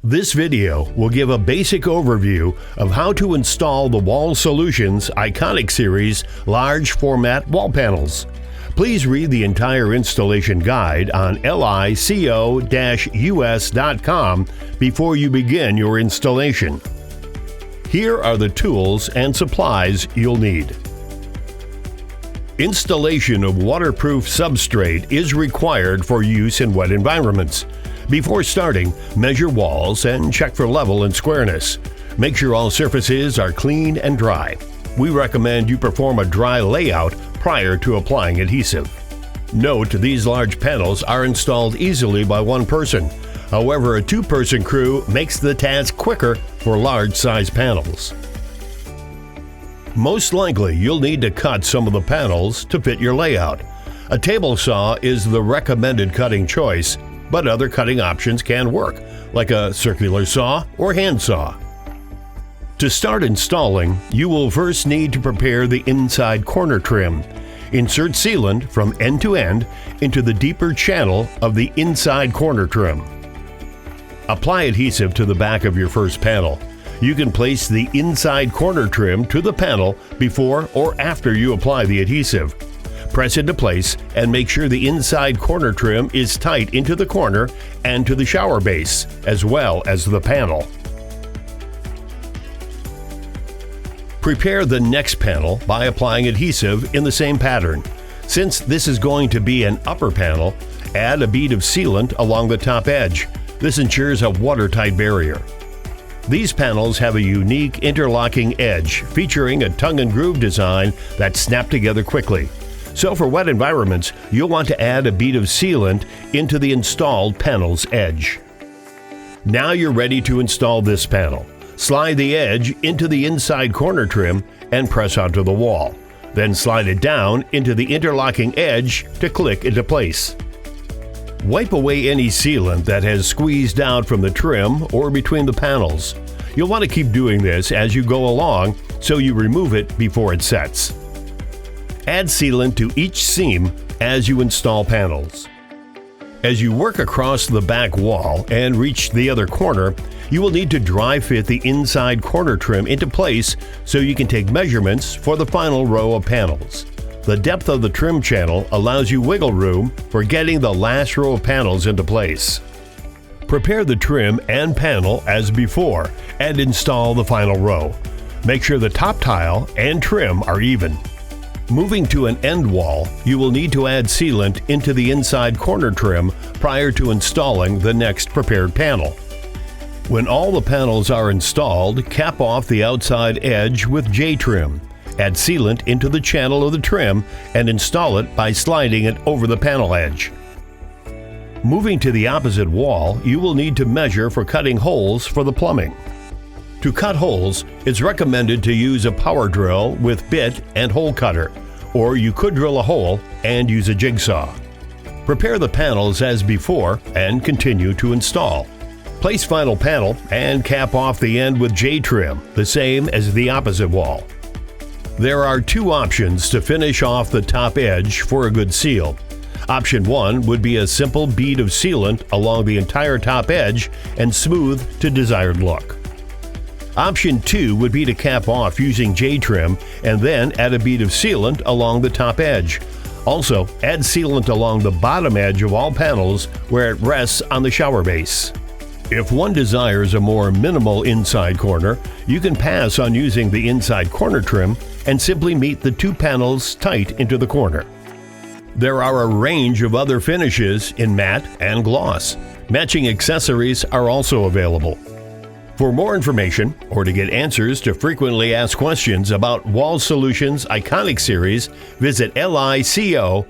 This video will give a basic overview of how to install the Wall Solutions Iconic Series large format wall panels. Please read the entire installation guide on lico-us.com before you begin your installation. Here are the tools and supplies you'll need. Installation of waterproof substrate is required for use in wet environments. Before starting, measure walls and check for level and squareness. Make sure all surfaces are clean and dry. We recommend you perform a dry layout prior to applying adhesive. Note, these large panels are installed easily by one person. However, a two-person crew makes the task quicker for large-size panels. Most likely, you'll need to cut some of the panels to fit your layout. A table saw is the recommended cutting choice, but other cutting options can work, like a circular saw or hand saw. To start installing, you will first need to prepare the inside corner trim. Insert sealant from end to end into the deeper channel of the inside corner trim. Apply adhesive to the back of your first panel. You can place the inside corner trim to the panel before or after you apply the adhesive. Press into place and make sure the inside corner trim is tight into the corner and to the shower base, as well as the panel. Prepare the next panel by applying adhesive in the same pattern. Since this is going to be an upper panel, add a bead of sealant along the top edge. This ensures a watertight barrier. These panels have a unique interlocking edge featuring a tongue and groove design that snap together quickly. So for wet environments, you'll want to add a bead of sealant into the installed panel's edge. Now you're ready to install this panel. Slide the edge into the inside corner trim and press onto the wall. Then slide it down into the interlocking edge to click into place. Wipe away any sealant that has squeezed out from the trim or between the panels. You'll want to keep doing this as you go along so you remove it before it sets. Add sealant to each seam as you install panels. As you work across the back wall and reach the other corner, you will need to dry fit the inside corner trim into place so you can take measurements for the final row of panels. The depth of the trim channel allows you wiggle room for getting the last row of panels into place. Prepare the trim and panel as before and install the final row. Make sure the top tile and trim are even. Moving to an end wall, you will need to add sealant into the inside corner trim prior to installing the next prepared panel. When all the panels are installed, cap off the outside edge with J-trim. Add sealant into the channel of the trim and install it by sliding it over the panel edge. Moving to the opposite wall, you will need to measure for cutting holes for the plumbing. To cut holes, it's recommended to use a power drill with bit and hole cutter, or you could drill a hole and use a jigsaw. Prepare the panels as before and continue to install. Place final panel and cap off the end with J-trim, the same as the opposite wall. There are two options to finish off the top edge for a good seal. Option 1 would be a simple bead of sealant along the entire top edge and smooth to desired look. Option 2 would be to cap off using J-trim and then add a bead of sealant along the top edge. Also, add sealant along the bottom edge of all panels where it rests on the shower base. If one desires a more minimal inside corner, you can pass on using the inside corner trim and simply meet the two panels tight into the corner. There are a range of other finishes in matte and gloss. Matching accessories are also available. For more information or to get answers to frequently asked questions about Wall Solutions Iconic Series, visit lico-us.com.